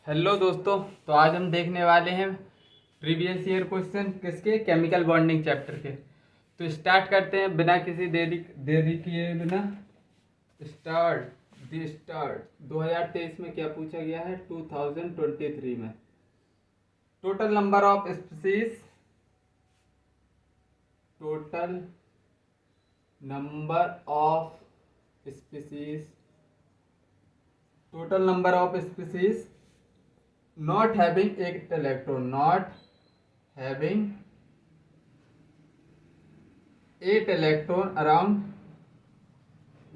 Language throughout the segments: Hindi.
हेलो दोस्तों। तो आज हम देखने वाले हैं प्रीवियस ईयर क्वेश्चन किसके, केमिकल बॉन्डिंग चैप्टर के। तो स्टार्ट करते हैं बिना किसी देरी किए बिना। स्टार्ट 2023 में क्या पूछा गया है, 2023 में total number of species, total number of species total number of species not having 8 electron, not having 8 electron around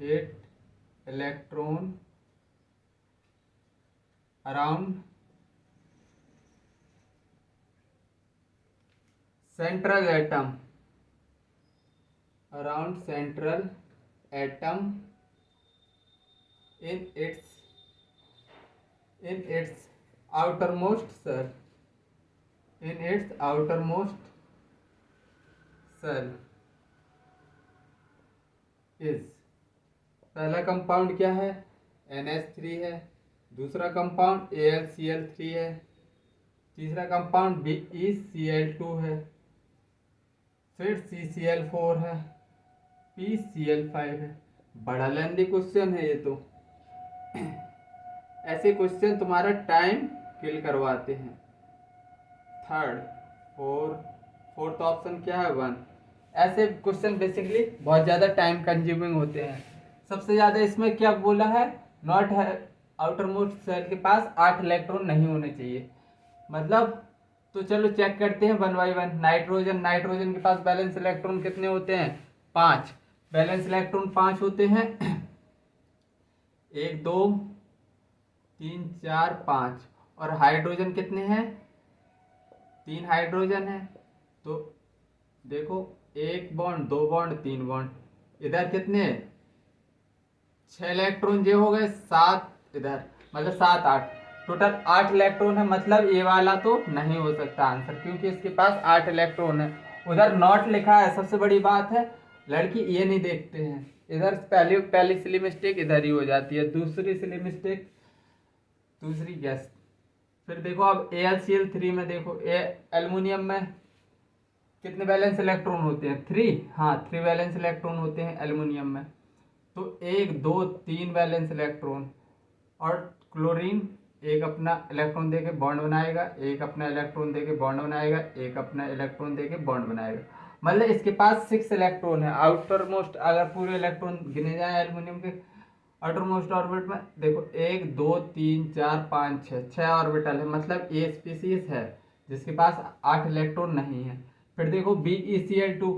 8 electron around central atom, around central atom in its outermost cell, in its outermost cell is। पहला कंपाउंड क्या है, NH3 है। दूसरा कंपाउंड AlCl3 है। तीसरा कंपाउंड BeCl2 है। फिर CCl4 है, PCl5 है। बड़ा लेंथी क्वेश्चन है ये तो। ऐसे क्वेश्चन तुम्हारा टाइम किल करवाते हैं। फोर्थ ऑप्शन क्या है, 1। ऐसे क्वेश्चन बेसिकली बहुत ज़्यादा टाइम कंज्यूमिंग होते हैं। सबसे ज़्यादा इसमें क्या बोला है, नॉट है आउटर मोस्ट सेल के पास 8 इलेक्ट्रॉन नहीं होने चाहिए। मतलब तो चलो चेक करते हैं वन बाई वन। नाइट्रोजन के पास बैलेंस इलेक्ट्रॉन कितने होते हैं, 5। बैलेंस इलेक्ट्रॉन 5 होते हैं। 1 2 3 4 5। और हाइड्रोजन कितने हैं, 3 हाइड्रोजन है। तो देखो 1 बॉन्ड 2 बॉन्ड 3 बॉन्ड। इधर कितने, 6 इलेक्ट्रॉन ये हो गए, 7 इधर, मतलब 7 8। टोटल 8 इलेक्ट्रॉन है। मतलब ये वाला तो नहीं हो सकता आंसर, क्योंकि इसके पास 8 इलेक्ट्रॉन है। उधर नॉट लिखा है। सबसे बड़ी बात है लड़की ये नहीं देखते हैं। इधर पहली सिली मिस्टेक इधर ही हो जाती है, दूसरी सिली मिस्टेक दूसरी गैस। फिर देखो अब AlCl3 में देखो, एल्युमिनियम में कितने बैलेंस इलेक्ट्रॉन होते हैं, 3। हाँ 3 बैलेंस इलेक्ट्रॉन होते हैं एल्युमिनियम में। तो 1 2 3 बैलेंस इलेक्ट्रॉन। और क्लोरीन एक अपना इलेक्ट्रॉन देके बॉन्ड बनाएगा, एक अपना इलेक्ट्रॉन देके बॉन्ड बनाएगा, एक अपना इलेक्ट्रॉन देके बॉन्ड बनाएगा। मतलब इसके पास 6 इलेक्ट्रॉन है। आउटर मोस्ट अगर पूरे इलेक्ट्रॉन गिने जाए एल्युमिनियम के आउटर मोस्ट ऑर्बिट में, देखो 1 2 3 4 5 6 ऑर्बिटल है। मतलब ये स्पीसीज है जिसके पास 8 इलेक्ट्रॉन नहीं है। फिर देखो BeCl2,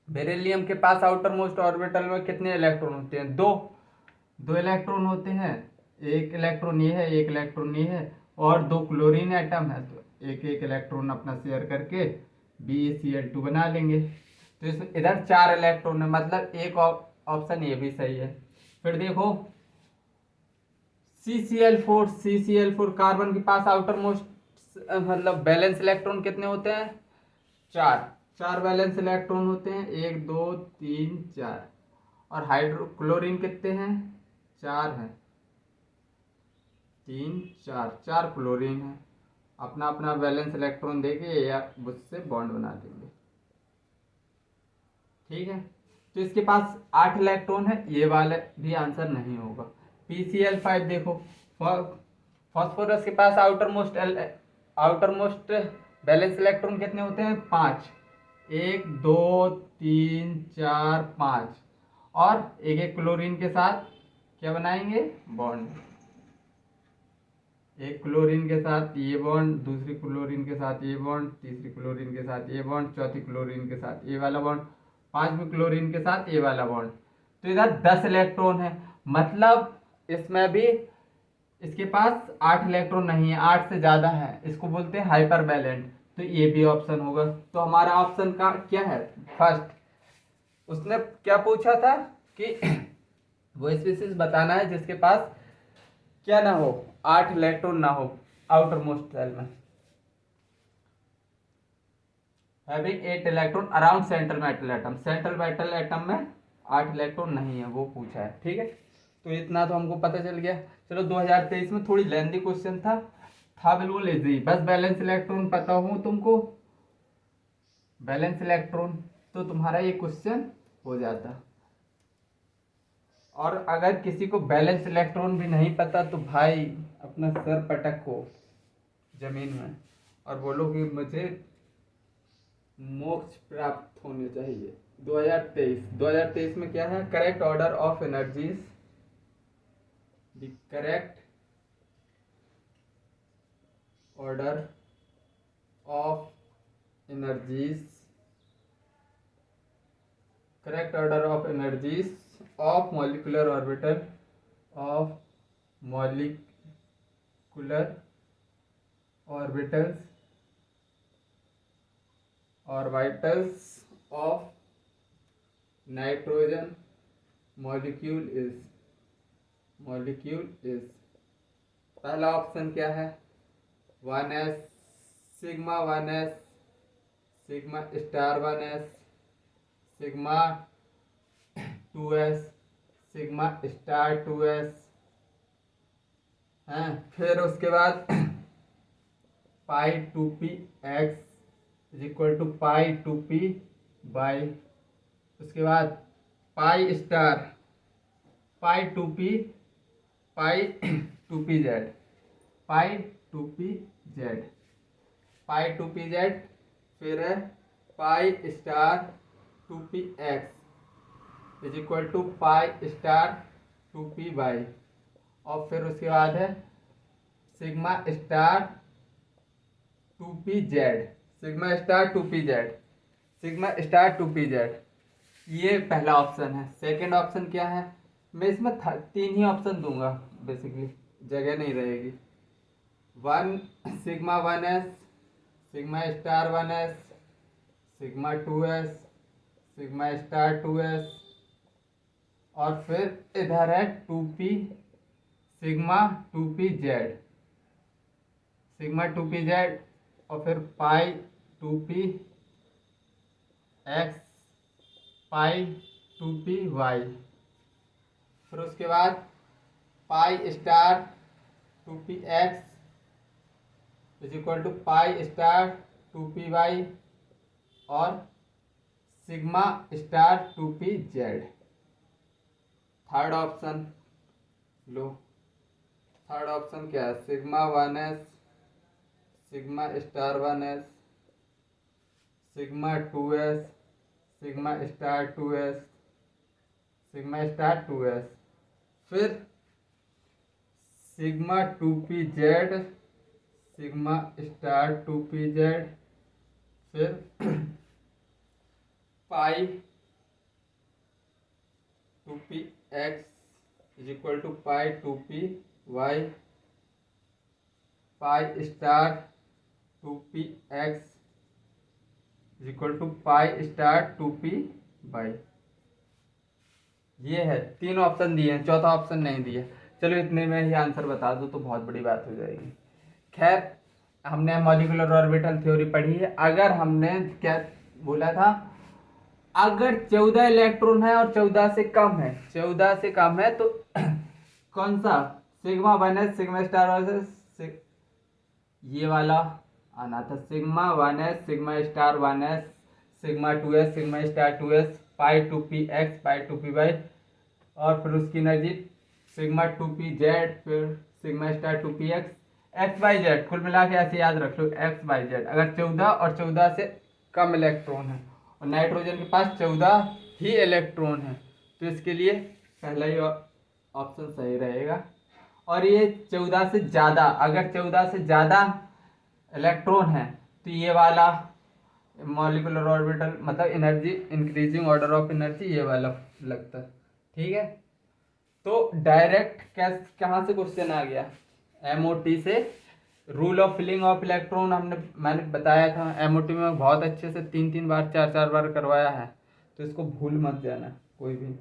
बेरिलियम के पास आउटर मोस्ट ऑर्बिटल में कितने इलेक्ट्रॉन होते हैं, 2 इलेक्ट्रॉन होते हैं। एक इलेक्ट्रॉन ये है, एक इलेक्ट्रॉन ये है, और 2 क्लोरीन एटम है। तो एक एक इलेक्ट्रॉन अपना शेयर करके BeCl2 बना लेंगे। तो इसमें इधर 4 इलेक्ट्रॉन है। मतलब एक ऑप्शन ये भी सही है। फिर देखो CCl4 कार्बन के पास आउटर मोस्ट मतलब बैलेंस इलेक्ट्रॉन कितने होते हैं, 4 बैलेंस इलेक्ट्रॉन होते हैं, 1 2 3 4। और क्लोरीन कितने हैं, 4 हैं, 3 4 क्लोरीन है। अपना अपना बैलेंस इलेक्ट्रॉन देके या उससे बॉन्ड बना देंगे। ठीक है। तो इसके पास 8 इलेक्ट्रॉन है, ये वाला भी आंसर नहीं होगा। PCl5 देखो, फॉस्फोरस के पास आउटर मोस्ट बैलेंस इलेक्ट्रॉन कितने होते हैं, 5। 1 2 3 4 5। और एक एक क्लोरीन के साथ क्या बनाएंगे, बॉन्ड। एक क्लोरीन के साथ ये बॉन्ड, दूसरी क्लोरीन के साथ ये बॉन्ड, तीसरी क्लोरीन के साथ ये बॉन्ड, चौथी क्लोरीन के साथ ये वाला बॉन्ड, पांचवी क्लोरीन के साथ ये वाला बॉन्ड। तो इधर 10 इलेक्ट्रॉन है। मतलब इसमें भी इसके पास 8 इलेक्ट्रॉन नहीं है, 8 से ज्यादा है। इसको बोलते हैं हाइपर वैलेंट। तो ये भी ऑप्शन होगा। तो हमारा ऑप्शन का क्या है, फर्स्ट। उसने क्या पूछा था कि वो स्पीसीज बताना है जिसके पास क्या ना हो, 8 इलेक्ट्रॉन ना हो आउटर मोस्ट सेल में। Having 8 electron around central metal atom. Central metal atom में 8 इलेक्ट्रॉन नहीं है, वो पूछा है। ठीक है। तो इतना तो हमको पता चल गया। चलो 2023 में थोड़ी लेंथी क्वेश्चन था बिल्कुल इजी, बस बैलेंस इलेक्ट्रॉन पता हो तुमको, बैलेंस इलेक्ट्रॉन, तो तुम्हारा ये क्वेश्चन हो जाता। और अगर किसी को बैलेंस इलेक्ट्रॉन भी नहीं पता तो भाई अपना सर पटको जमीन में और बोलो कि मुझे मोक्ष प्राप्त होने चाहिए। 2023 में क्या है, correct order of energies, the correct order of energies, correct order of energies of molecular orbital, of molecular orbitals orbitals of nitrogen molecule is पहला ऑप्शन क्या है, 1s sigma 1s sigma star 1s sigma 2s sigma star 2s हैं। फिर उसके बाद pi 2p x is equal to pi 2p बाई, उसके बाद पाई स्टार पाई 2p पाई 2pz पाई 2pz पाई 2pz, फिर है pi star 2px is equal to pi star 2p बाई, और फिर उसके बाद है sigma star 2pz sigma star 2pz sigma star 2pz। ये पहला ऑप्शन है। सेकंड ऑप्शन क्या है, मैं इसमें 3 ही ऑप्शन दूंगा, बेसिकली जगह नहीं रहेगी। 1 sigma 1s sigma star 1s sigma 2s sigma star 2s, और फिर इधर है 2p sigma 2pz sigma 2pz, और फिर पाई 2p x पाई 2py, फिर उसके बाद pi star 2px is equal to pi star 2py और sigma star 2pz। Third option लो, थर्ड ऑप्शन क्या है, sigma 1s sigma star 1s sigma 2s sigma star 2s sigma star 2s, फिर sigma 2pz sigma star 2pz, फिर pi 2px is equal to pi 2py pi star 2px is equal to pi star 2p by. ये है 3 ऑप्शन दिए हैं, चौथा ऑप्शन नहीं दिया। चलो इतने में ही आंसर बता दो तो बहुत बड़ी बात हो जाएगी। खैर हमने मॉलिक्यूलर ऑर्बिटल थ्योरी पढ़ी है। अगर हमने क्या बोला था, अगर 14 इलेक्ट्रॉन है और 14 से कम है, 14 से कम है तो कौन सा, sigma 1s sigma star 1s, ये वाला आना था, sigma 1s sigma star 1s sigma 2s sigma star 2s pi 2px pi 2py, और फिर उसकी एनर्जी सिग्मा 2pz फिर sigma star 2px X Y Z, कुल मिला के ऐसे याद रख लो एक्स वाई जेड। अगर 14 और 14 से कम इलेक्ट्रॉन है और नाइट्रोजन के पास 14 ही इलेक्ट्रॉन है, तो इसके लिए पहला ही ऑप्शन सही रहेगा। और ये 14 से ज़्यादा, अगर 14 से ज़्यादा इलेक्ट्रॉन है तो ये वाला मॉलिक्यूलर ऑर्बिटल मतलब energy increasing order of energy ये वाला लगता है। ठीक है, तो डायरेक्ट कहाँ से क्वेश्चन आ गया, MOT से। Rule of filling of electron मैंने बताया था, MOT में बहुत अच्छे से 3 बार 4 बार करवाया है, तो इसको भूल मत जाना। कोई भी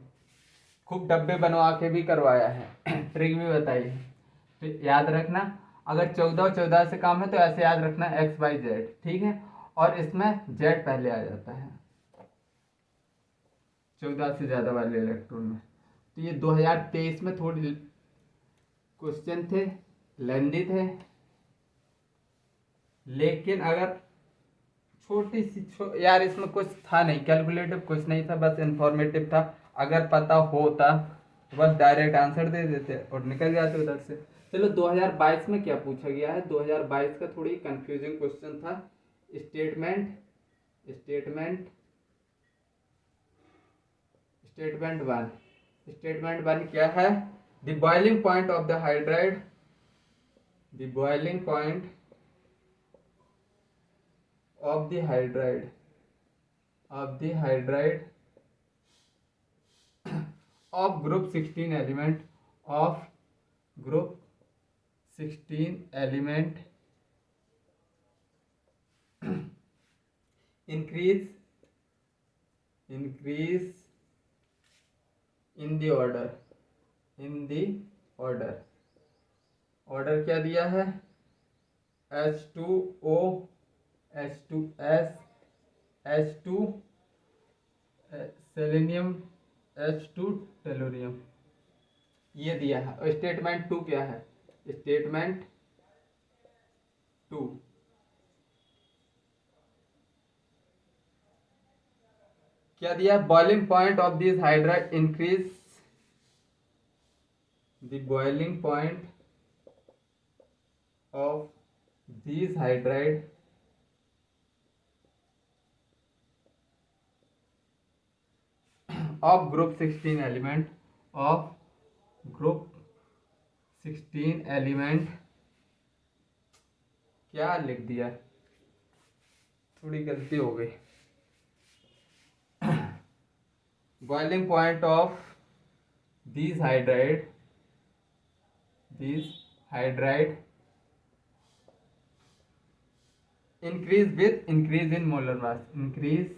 खूब डब्बे बनवा के भी करवाया है, ट्रिक भी बताई है, तो याद रखना। अगर 14 और 14 से कम है तो ऐसे याद रखना एक्स वाई जेड। ठीक है, और इसमें जेड पहले आ जाता है 14 से ज़्यादा वाले इलेक्ट्रॉन में। तो ये 2023 में थोड़ी क्वेश्चन थे, लेंदी थे, लेकिन अगर छोटी सी यार इसमें कुछ था नहीं, कैलकुलेटिव कुछ नहीं था, बस इंफॉर्मेटिव था। अगर पता होता तो बस डायरेक्ट आंसर दे देते और निकल जाते उधर से। चलो 2022 में क्या पूछा गया है, 2022 का थोड़ी कंफ्यूजिंग क्वेश्चन था। स्टेटमेंट स्टेटमेंट स्टेटमेंट वन क्या है? The boiling point of the hydride, the boiling point of the hydride of group 16 element of group 16 element increase in the order order क्या दिया है? H2O H2S H2 selenium H2 tellurium, ये दिया है। और स्टेटमेंट 2 क्या है? स्टेटमेंट 2 क्या दिया? Boiling point of this hydride increase, the boiling point of this hydride of group 16 element क्या लिख दिया, थोड़ी गलती हो गई। Boiling point of these hydride increase with increase in molar mass, increase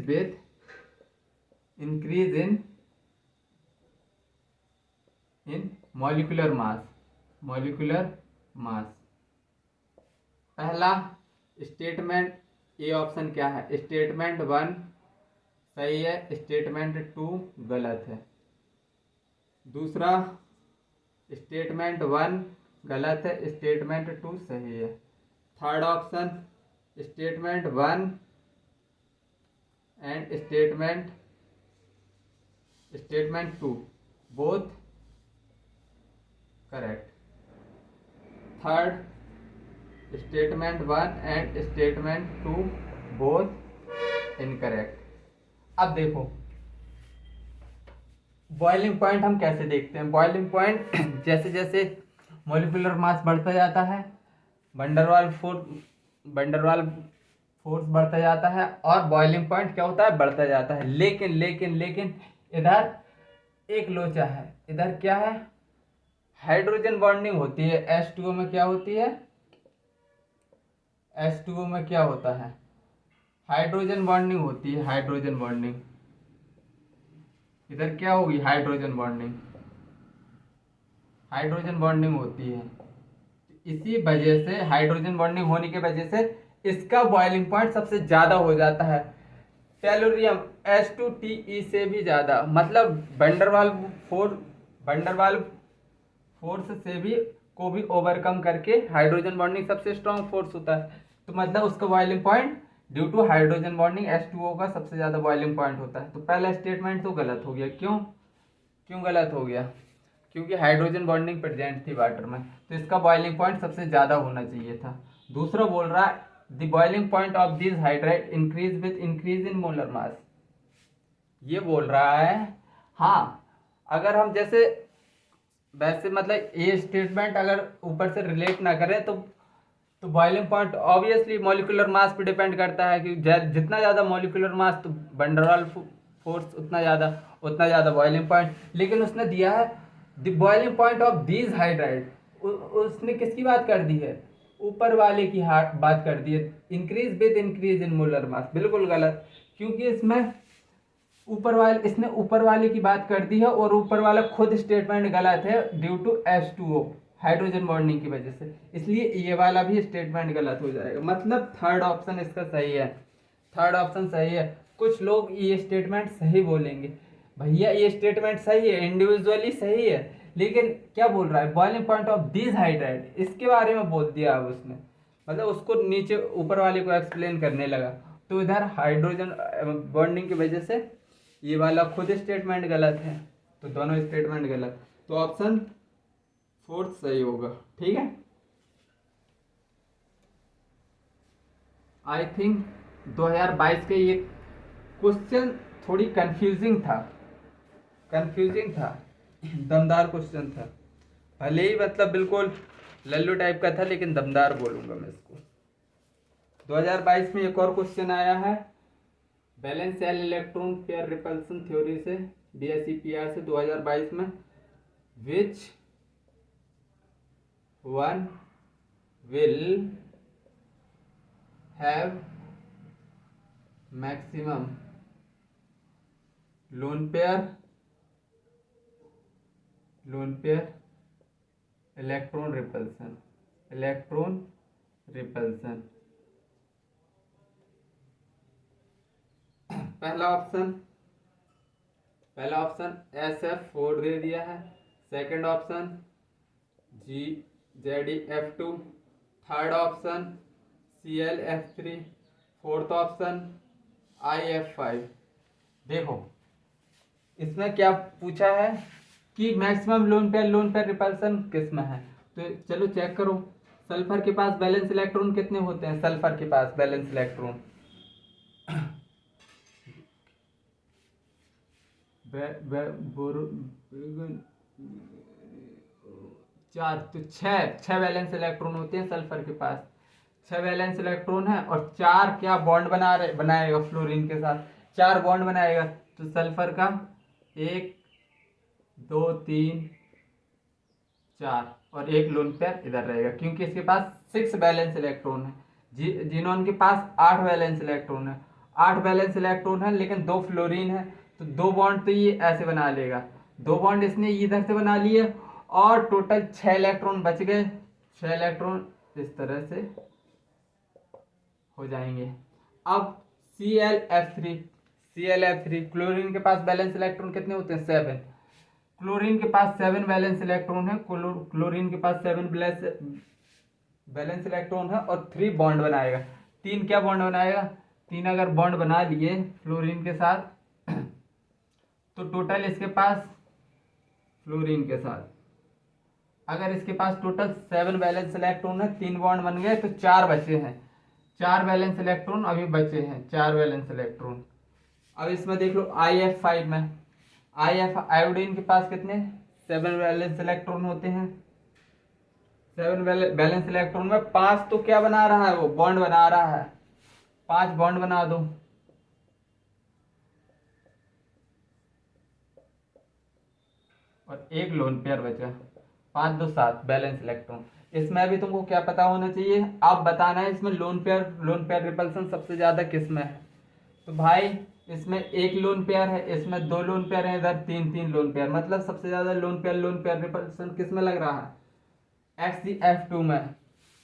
with increase in molecular mass। पहला स्टेटमेंट ए ऑप्शन क्या है? स्टेटमेंट 1 सही है, स्टेटमेंट 2 गलत है। दूसरा स्टेटमेंट 1 गलत है, स्टेटमेंट 2 सही है। Third option statement 1 and statement 2 both correct. Third statement 1 and statement 2 both incorrect. अब देखो बॉइलिंग पॉइंट हम कैसे देखते हैं। बॉइलिंग पॉइंट जैसे जैसे मॉलिक्यूलर मास बढ़ता जाता है, वंडरवाल फोर्स बढ़ता जाता है और बॉइलिंग पॉइंट क्या होता है? बढ़ता जाता है। लेकिन इधर एक लोचा है। इधर क्या है? हाइड्रोजन बॉन्डिंग होती है। H2O में क्या होती है? H2O में क्या होता है? हाइड्रोजन बॉन्डिंग होती है, हाइड्रोजन बॉन्डिंग। इधर क्या होगी? हाइड्रोजन बॉन्डिंग होती है। इसी वजह से हाइड्रोजन बॉन्डिंग होने की वजह से इसका बॉइलिंग पॉइंट सबसे ज्यादा हो जाता है। टेलोरियम H2TE से भी ज्यादा, मतलब वंडरवाल फोर्स से भी को भी ओवरकम करके हाइड्रोजन बॉन्डिंग सबसे स्ट्रॉन्ग फोर्स होता है। तो मतलब उसका boiling point due to hydrogen bonding H2O का सबसे ज्यादा बॉइलिंग पॉइंट होता है। तो पहला स्टेटमेंट तो गलत हो गया। क्यों गलत हो गया? क्योंकि हाइड्रोजन बॉन्डिंग प्रेजेंट थी वाटर में, तो इसका बॉइलिंग पॉइंट सबसे ज्यादा होना चाहिए था। दूसरा बोल रहा है the boiling point of this hydride increase with increase in molar mass. ये बोल रहा है हाँ, अगर हम जैसे वैसे मतलब ये स्टेटमेंट अगर ऊपर से रिलेट ना करें तो boiling point obviously molecular mass पे डिपेंड करता है कि जितना ज़्यादा मॉलिक्यूलर मास तो वंडरवाल फोर्स उतना ज़्यादा बॉइलिंग पॉइंट। लेकिन उसने दिया है the boiling point of these hydride, उसने किसकी बात कर दी है? ऊपर वाले की बात कर दी है। Increase with increase in molar mass, बिल्कुल गलत, क्योंकि इसने ऊपर वाले की बात कर दी है और ऊपर वाला खुद स्टेटमेंट गलत है due to H2O hydrogen bonding की वजह से, इसलिए ये वाला भी स्टेटमेंट गलत हो जाएगा। मतलब थर्ड ऑप्शन इसका सही है। कुछ लोग ये स्टेटमेंट सही बोलेंगे, भैया ये स्टेटमेंट सही है, इंडिविजुअली सही है, लेकिन क्या बोल रहा है, boiling point of this hydride, इसके बारे में बोल दिया अब उसने, मतलब उसको नीचे ऊपर वाले को एक्सप्लेन करने लगा। तो इधर हाइड्रोजन बॉन्डिंग की वजह से ये वाला खुद स्टेटमेंट गलत है, तो दोनों स्टेटमेंट गलत, तो ऑप्शन फोर्थ सही होगा। ठीक है, आई थिंक 2022 के ये क्वेश्चन थोड़ी कंफ्यूजिंग था, दमदार क्वेश्चन था, भले ही मतलब बिल्कुल लल्लू टाइप का था, लेकिन दमदार बोलूंगा मैं इसको। 2022 में एक और क्वेश्चन आया है balance cell electron pair repulsion theory से, BSc-PR से 2022 में, which one will have maximum lone pair electron repulsion. पहला ऑप्शन SF4 दे दिया है, second option ZeF2, third option ClF3, fourth option IF5। देखो इसमें क्या पूछा है कि मैक्सिमम लोन पेयर रिपल्सन किस में है, तो चलो चेक करो। सल्फर के पास बैलेंस इलेक्ट्रॉन कितने होते हैं, सल्फर के पास बैलेंस इलेक्ट्रॉन चार, तो छह वैलेंस इलेक्ट्रॉन होते हैं सल्फर के पास, 6 वैलेंस इलेक्ट्रॉन है, और 4 क्या बॉन्ड बनाएगा फ्लोरीन के साथ, 4 बॉन्ड बनाएगा, तो सल्फर का 1 2 3 4 और एक लोन पेयर इधर रहेगा, क्योंकि इसके पास 6 वैलेंस इलेक्ट्रॉन है। जिनोन के पास 8 वैलेंस इलेक्ट्रॉन है, 8 वैलेंस इलेक्ट्रॉन है, लेकिन 2 फ्लोरीन है, तो 2 बॉन्ड तो ये ऐसे बना लेगा, 2 बॉन्ड इसने इधर से बना लिए, और टोटल 6 इलेक्ट्रॉन बच गए, 6 इलेक्ट्रॉन इस तरह से हो जाएंगे। अब ClF3 क्लोरीन के पास बैलेंस इलेक्ट्रॉन कितने होते हैं, 7, क्लोरीन के पास 7 वैलेंस इलेक्ट्रॉन है, क्लोरीन के पास 7 बैलेंस इलेक्ट्रॉन है, और 3 बॉन्ड बनाएगा, 3 क्या बॉन्ड बनाएगा, 3 अगर बॉन्ड बना लिए फ्लोरीन के साथ, तो टोटल इसके पास फ्लोरीन के साथ, अगर इसके पास टोटल 7 बैलेंस इलेक्ट्रॉन है, 3 बॉन्ड बन गए, तो 4 बचे हैं, 4 बैलेंस इलेक्ट्रॉन अभी बचे हैं, 4 बैलेंस इलेक्ट्रॉन। अब इसमें देख लो IF5 में, आयोडीन के पास कितने, 7 वैलेंस इलेक्ट्रॉन होते हैं, 7 बैलेंस इलेक्ट्रॉन में 5 तो क्या बना रहा है, वो बॉन्ड बना रहा है, 5 बॉन्ड बना दो, और एक लोन पेयर बचा, 5 2 7 बैलेंस इलेक्ट्रॉन। इसमें भी तुमको क्या पता होना चाहिए, आप बताना है इसमें लोन पेयर रिपल्सन सबसे ज्यादा किस में है, तो भाई इसमें एक लोन पेयर है, इसमें 2 लोन पेयर है, इधर 3 लोन पेयर, मतलब सबसे ज्यादा लोन पेयर रिपल्सन किस में लग रहा है, XeF2 में।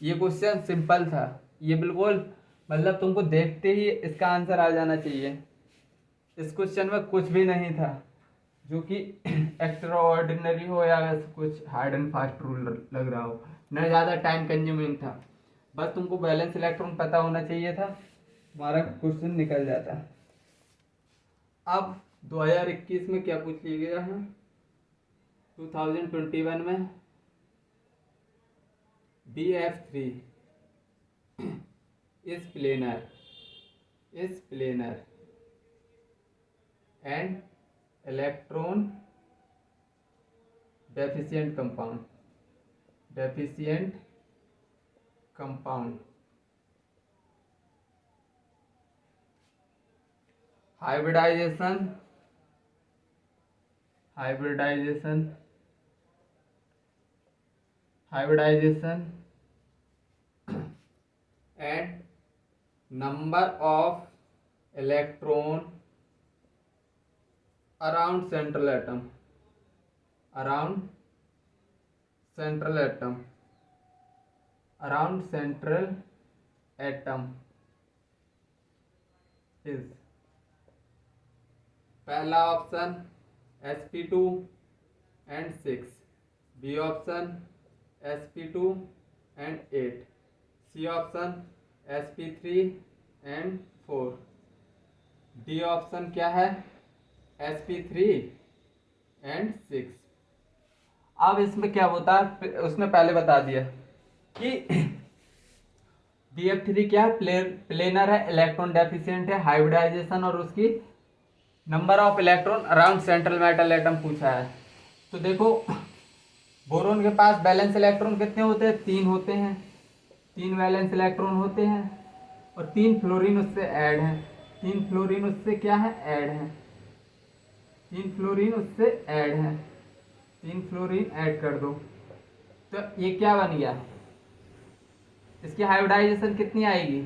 ये क्वेश्चन सिंपल था, ये बिल्कुल मतलब तुमको देखते ही इसका आंसर आ जाना चाहिए, इस क्वेश्चन में कुछ भी नहीं था जो कि एक्स्ट्रा ऑर्डिनरी हो या कुछ हार्ड एंड फास्ट रूल लग रहा हो, न ज़्यादा टाइम कंज्यूमिंग था, बस तुमको बैलेंस इलेक्ट्रॉन पता होना चाहिए था, हमारा क्वेश्चन निकल जाता। अब 2021 में क्या पूछ लिया गया है, 2021 में BF3 is planar and electron deficient compound hybridization and number of electron around central atom is पहला option sp2 and 6, B option sp2 and 8, C option sp3 and 4, D option क्या है sp3 एंड 6। अब इसमें क्या होता है, उसने पहले बता दिया कि BF3 क्या है, प्लेनर है, इलेक्ट्रॉन डेफिशिएंट है, हाइब्रिडाइजेशन और उसकी number of electron around central metal atom पूछा है। तो देखो बोरोन के पास बैलेंस इलेक्ट्रॉन कितने होते हैं, 3 होते हैं, 3 वैलेंस इलेक्ट्रॉन होते हैं और 3 फ्लोरीन उससे ऐड है, 3 फ्लोरीन उससे क्या है ऐड है, 3 फ्लोरीन उससे ऐड है, 3 फ्लोरीन ऐड कर दो तो ये क्या बन गया, इसकी हाइब्रिडाइजेशन कितनी आएगी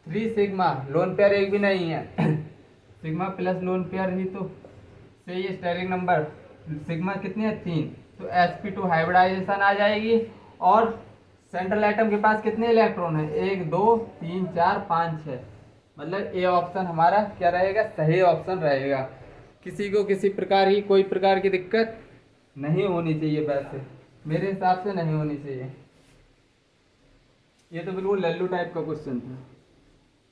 3 सिग्मा, लोन पेयर एक भी नहीं है सिग्मा प्लस लोन पेयर ही तो सही है, स्टेरिक नंबर सिग्मा कितनी है 3, तो sp2 हाइब्रिडाइजेशन आ जाएगी। और सेंट्रल एटम के पास कितने इलेक्ट्रॉन है, 1 2 3 4 5 6, मतलब ए ऑप्शन हमारा क्या रहेगा, सही ऑप्शन रहेगा। किसी को किसी प्रकार की कोई प्रकार की दिक्कत नहीं होनी चाहिए, वैसे मेरे हिसाब से नहीं होनी चाहिए। ये तो बिल्कुल लल्लू टाइप का क्वेश्चन था।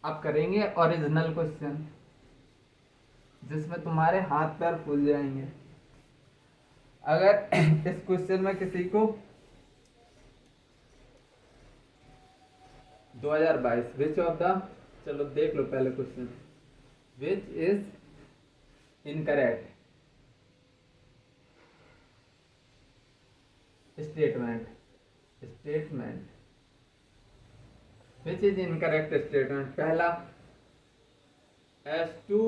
अब करेंगे ओरिजिनल क्वेश्चन जिसमें तुम्हारे हाथ पैर फूल जाएंगे अगर इस क्वेश्चन में किसी को 2022 विच ऑफ द, चलो देख लो पहले question, which is incorrect statement, statement which is incorrect statement. पहला S2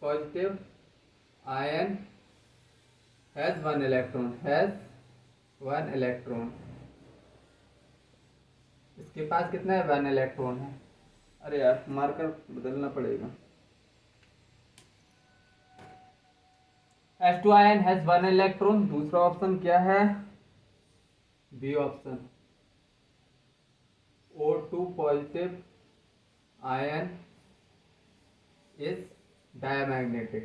positive ion has 1 electron, has 1 electron, इसके पास कितना है 1 इलेक्ट्रॉन है। अरे यार मार्कर बदलना पड़ेगा। S2 आयन हैज 1 इलेक्ट्रॉन, दूसरा ऑप्शन क्या है B option O2 positive ion is diamagnetic,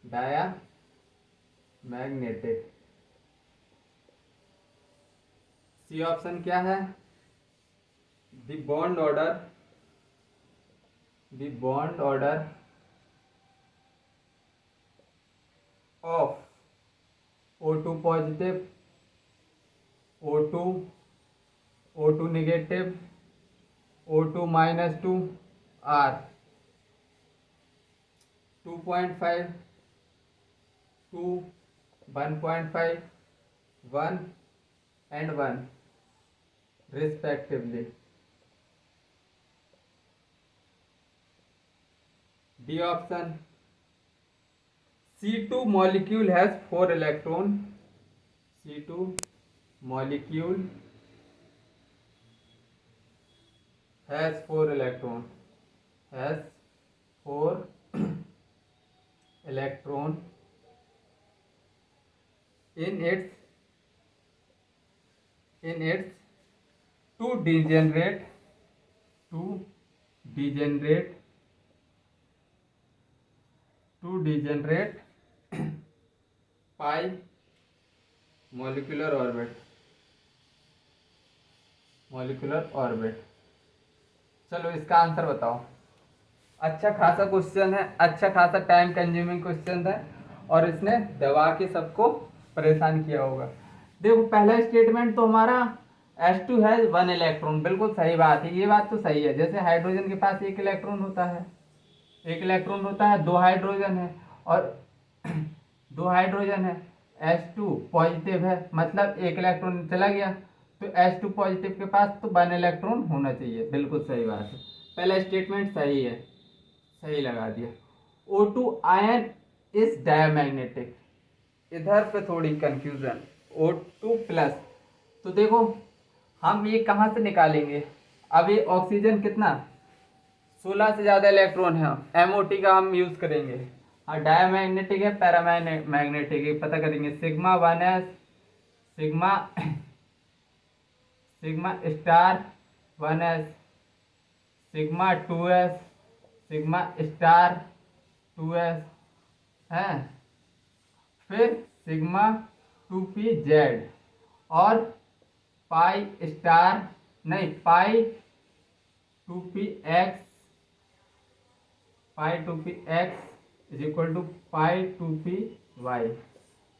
diamagnetic. C option क्या है, the bond order, the bond order of O2 positive, O2 negative, O2 -2 R 2.5 2 1.5 1 and 1 respectively. D option C2 molecule has 4 electron, C2 molecule has 4 electron, has 4 electron in its to degenerate pi molecular orbit। चलो इसका आंसर बताओ। अच्छा खासा क्वेश्चन है, अच्छा खासा टाइम कंज्यूमिंग क्वेश्चन है और इसने दबा के सबको परेशान किया होगा। देखो पहला स्टेटमेंट तो हमारा S2 है 1 इलेक्ट्रॉन, बिल्कुल सही बात है, ये बात तो सही है। जैसे हाइड्रोजन के पास 1 इलेक्ट्रॉन होता है, 1 इलेक्ट्रॉन होता है, 2 हाइड्रोजन है और 2 हाइड्रोजन है, S2 पॉजिटिव है मतलब 1 इलेक्ट्रॉन चला गया, तो S2 पॉजिटिव के पास तो 1 इलेक्ट्रॉन होना चाहिए, बिल्कुल सही बात है। पहला स्टेटमेंट सही है, सही लगा दिया। O2 आयन इज डायमैग्नेटिक, इधर पे थोड़ी कंफ्यूजन, O2 प्लस, तो देखो हम ये कहाँ से निकालेंगे, अब ये ऑक्सीजन कितना 16 से ज़्यादा इलेक्ट्रॉन है, MOT का हम यूज़ करेंगे। हाँ डायमैग्नेटिक है पैरामैग्नेटिक है, पता करेंगे। Sigma 1s, sigma star 1s, sigma 2s, sigma star 2s, है, फिर सिग्मा 2p/z और पाई स्टार नहीं pi 2p/x, pi 2p/x is equal to pi 2p/y।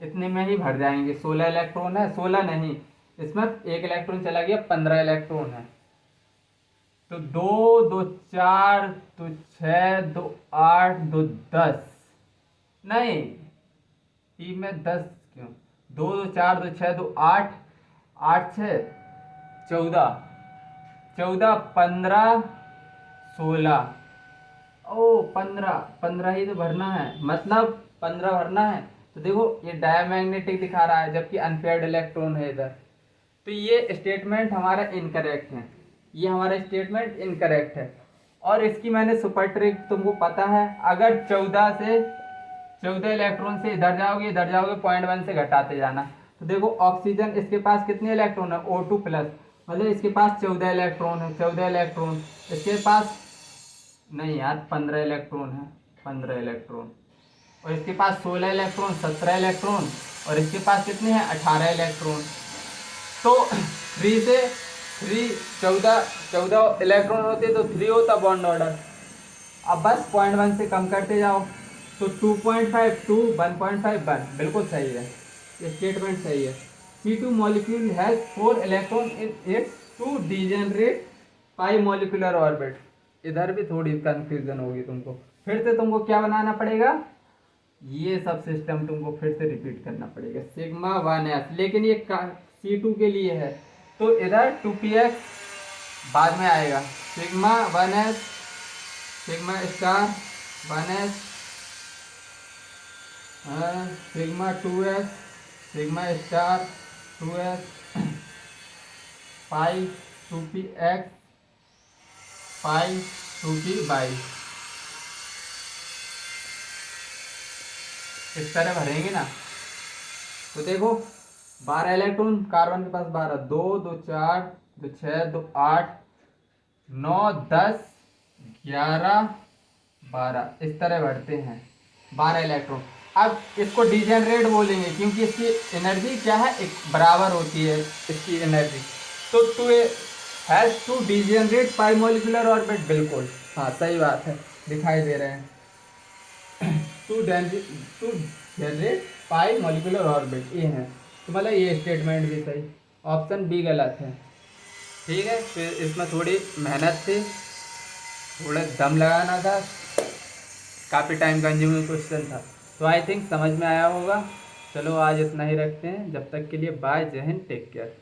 इतने में ही भर जाएंगे। 16 इलेक्ट्रॉन है, 16 नहीं, इसमें एक इलेक्ट्रॉन चला गया, 15 इलेक्ट्रॉन है। तो 2 2 4 2 6 2 8 2 10 नहीं, टी में 10 क्यों, 2 2 4 2 6 2 8 8 6 14 14 15 16 ओ 15 15 ही तो भरना है, मतलब 15 भरना है। तो देखो ये डायमैग्नेटिक दिखा रहा है जबकि अनपेयर्ड इलेक्ट्रॉन है इधर। तो ये स्टेटमेंट हमारा इनकरेक्ट है, ये हमारा स्टेटमेंट इनकरेक्ट है। और इसकी मैंने सुपर ट्रिक तुमको पता है, अगर 14 इलेक्ट्रॉन से इधर जाओगे 0.1 से घटाते जाना। तो देखो ऑक्सीजन इसके पास कितने इलेक्ट्रॉन है, O2 प्लस, मतलब इसके पास 14 इलेक्ट्रॉन है, 14 इलेक्ट्रॉन। इसके पास नहीं यार 15 इलेक्ट्रॉन है, 15 इलेक्ट्रॉन। और इसके पास 16 इलेक्ट्रॉन, 17 इलेक्ट्रॉन, और इसके पास कितने हैं 18 इलेक्ट्रॉन। तो 3 से 3 14 इलेक्ट्रॉन होते तो 3 होता बॉन्ड ऑर्डर। अब बस 0.1 से कम करते जाओ, तो 2.5 2 1.5 1, बिल्कुल सही है, ये स्टेटमेंट सही है। C2 molecule has 4 electron in its two degenerate pi molecular orbit. इधर भी थोड़ी कंफ्यूजन होगी तुमको, फिर से तुमको क्या बनाना पड़ेगा, ये सब सिस्टम तुमको फिर से रिपीट करना पड़ेगा। सिग्मा 1s, लेकिन ये C2 के लिए है, तो इधर 2px बाद में आएगा। Sigma 1s sigma star 1s sigma 2s sigma star 2s pi 2px पाई 2p/, इस तरह भरेंगे ना। तो देखो 12 इलेक्ट्रॉन कार्बन के पास, 12 2 2 4 2 6 2 8 9 10 11 12, इस तरह बढ़ते हैं 12 इलेक्ट्रॉन। अब इसको डिजेनरेट बोलेंगे क्योंकि इसकी एनर्जी क्या है, एक बराबर होती है इसकी एनर्जी। तो two has two degenerate pi molecular orbit, बिल्कुल हाँ सही बात है, दिखाई दे रहे हैं। Two generate pi molecular orbit, ये है, तो मतलब ये स्टेटमेंट भी सही, ऑप्शन बी गलत है। ठीक है, फिर इसमें थोड़ी मेहनत थी, थोड़ा दम लगाना था, काफ़ी टाइम कंज्यूमिंग क्वेश्चन था, तो आई थिंक समझ में आया होगा। चलो आज इतना ही रखते हैं, जब तक के लिए बाय, जय हिंद, टेक केयर।